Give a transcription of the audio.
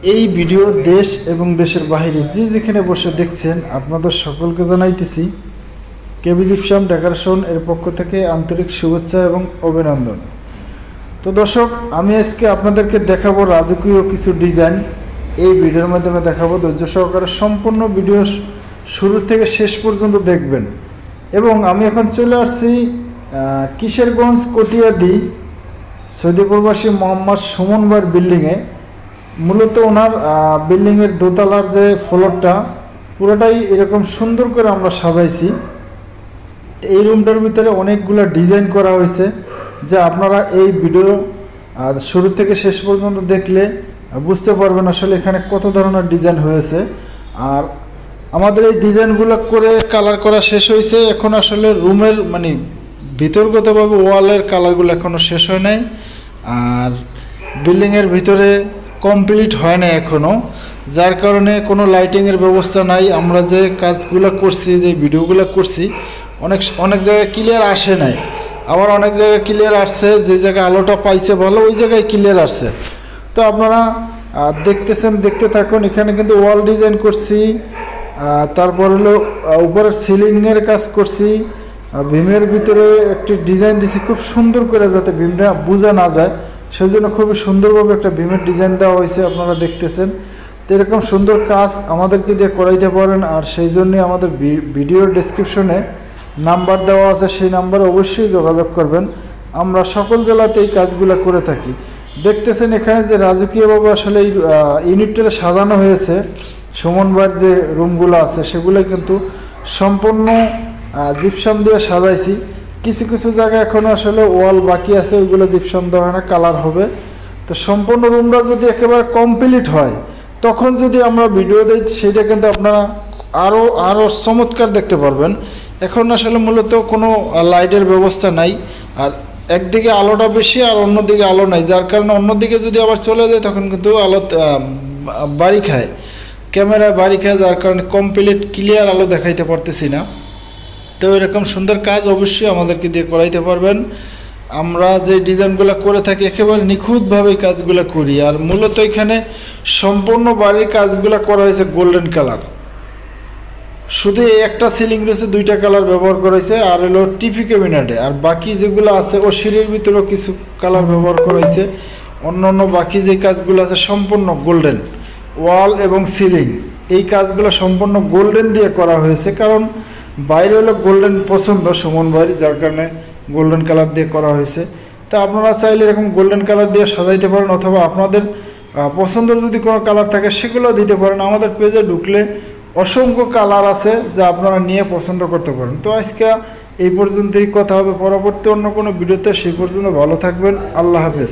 এই ভিডিও দেশ এবং দেশের বাইরে যে যেখানে বসে দেখছেন আপনাদের সকলকে জানাইতেছি কেবি জিপসাম ডেকোরেশন এর পক্ষ থেকে আন্তরিক শুভেচ্ছা এবং অভিনন্দন। তো দর্শক, আমি আজকে আপনাদেরকে দেখাবো রাজকীয় কিছু ডিজাইন। এই ভিডিওর মাধ্যমে দেখাবো, ধৈর্য সহকারে সম্পূর্ণ ভিডিও শুরু থেকে শেষ পর্যন্ত দেখবেন। এবং আমি এখন চলে আসছি কিশোরগঞ্জ কটিয়াদি সৌদি প্রবাসী মোহাম্মদ সুমন ভাইয়ের বিল্ডিংয়ে। মূলত ওনার বিল্ডিংয়ের দোতলার যে ফ্লোরটা পুরোটাই এরকম সুন্দর করে আমরা সাজাইছি। এই রুমটার ভিতরে অনেকগুলো ডিজাইন করা হয়েছে, যা আপনারা এই ভিডিও শুরু থেকে শেষ পর্যন্ত দেখলে বুঝতে পারবেন আসলে এখানে কত ধরনের ডিজাইন হয়েছে। আর আমাদের এই ডিজাইনগুলো করে কালার করা শেষ হয়েছে। এখন আসলে রুমের ভিতরগতভাবে ওয়ালের কালারগুলো এখনও শেষ হয় নাই, আর বিল্ডিংয়ের ভিতরে কমপ্লিট হয় না এখনও, যার কারণে কোনো লাইটিংয়ের ব্যবস্থা নাই। আমরা যে কাজগুলো করছি, যে ভিডিওগুলো করছি, অনেক জায়গায় ক্লিয়ার আসে নাই, আবার অনেক জায়গায় ক্লিয়ার আসছে। যে জায়গায় আলোটা পাইছে ভালো, ওই জায়গায় ক্লিয়ার আসছে। তো আপনারা দেখতেছেন, দেখতে থাকুন। এখানে কিন্তু ওয়াল ডিজাইন করছি, তারপর হলো উপরের সিলিংয়ের কাজ করছি, ভীমের ভিতরে একটি ডিজাইন দিছি খুব সুন্দর করে, যাতে ভীমটা বোঝা না যায় সেই জন্য খুবই সুন্দরভাবে একটা ভীমের ডিজাইন দেওয়া হয়েছে, আপনারা দেখতেছেন। তো এরকম সুন্দর কাজ আমাদেরকে দিয়ে করাইতে পারেন, আর সেই জন্যে আমাদের ভিডিওর ডেসক্রিপশনে নাম্বার দেওয়া আছে, সেই নাম্বারে অবশ্যই যোগাযোগ করবেন। আমরা সকল জেলাতে এই কাজগুলো করে থাকি। দেখতেছেন এখানে যে রাজকীয়ভাবে আসলে এই ইউনিটটা সাজানো হয়েছে। সুমন ভাইয়ের যে রুমগুলো আছে সেগুলো কিন্তু সম্পূর্ণ জিপসাম দিয়ে সাজাইছি। কিছু কিছু জায়গায় এখনও আসলে ওয়াল বাকি আছে, ওইগুলো জিপসাম দেওয়া হয় না, কালার হবে। তো সম্পূর্ণ রুমটা যদি একেবারে কমপ্লিট হয়, তখন যদি আমরা ভিডিও দিই, সেটা কিন্তু আপনারা আরও চমৎকার দেখতে পারবেন। এখন আসলে মূলত কোনো লাইটের ব্যবস্থা নাই, আর একদিকে আলোটা বেশি আর অন্যদিকে আলো নাই, যার কারণে অন্যদিকে যদি আবার চলে যায় তখন কিন্তু আলো বাড়ি খায়, ক্যামেরায় বাড়ি খায়, যার কারণে কমপ্লিট ক্লিয়ার আলো দেখাইতে পারতেছি না। তো এরকম সুন্দর কাজ অবশ্যই আমাদেরকে দিয়ে করাইতে পারবেন। আমরা যে ডিজাইনগুলো করে থাকি একেবারে নিখুঁতভাবে এই কাজগুলো করি। আর মূলত এখানে সম্পূর্ণ বাড়ির কাজগুলো করা হয়েছে গোল্ডেন কালার। শুধু এই একটা সিলিং রয়েছে, দুইটা কালার ব্যবহার করা হয়েছে, আর হলো টিভি ক্যাবিনেটে। আর বাকি যেগুলো আছে ও সিঁড়ির ভিতরেও কিছু কালার ব্যবহার করা হয়েছে। অন্য বাকি যে কাজগুলো আছে সম্পূর্ণ গোল্ডেন, ওয়াল এবং সিলিং এই কাজগুলো সম্পূর্ণ গোল্ডেন দিয়ে করা হয়েছে। কারণ বাইরে হলো গোল্ডেন পছন্দ সুমন ভাই, যার কারণে গোল্ডেন কালার দিয়ে করা হয়েছে। তা আপনারা চাইলে এরকম গোল্ডেন কালার দিয়ে সাজাইতে পারেন, অথবা আপনাদের পছন্দের যদি কোনো কালার থাকে সেগুলো দিতে পারেন। আমাদের পেজে ঢুকলে অসংখ্য কালার আছে, যা আপনারা নিয়ে পছন্দ করতে পারেন। তো আজকে এই পর্যন্তই, কথা হবে পরবর্তী অন্য কোনো ভিডিওতে। সেই পর্যন্ত ভালো থাকবেন, আল্লাহ হাফেজ।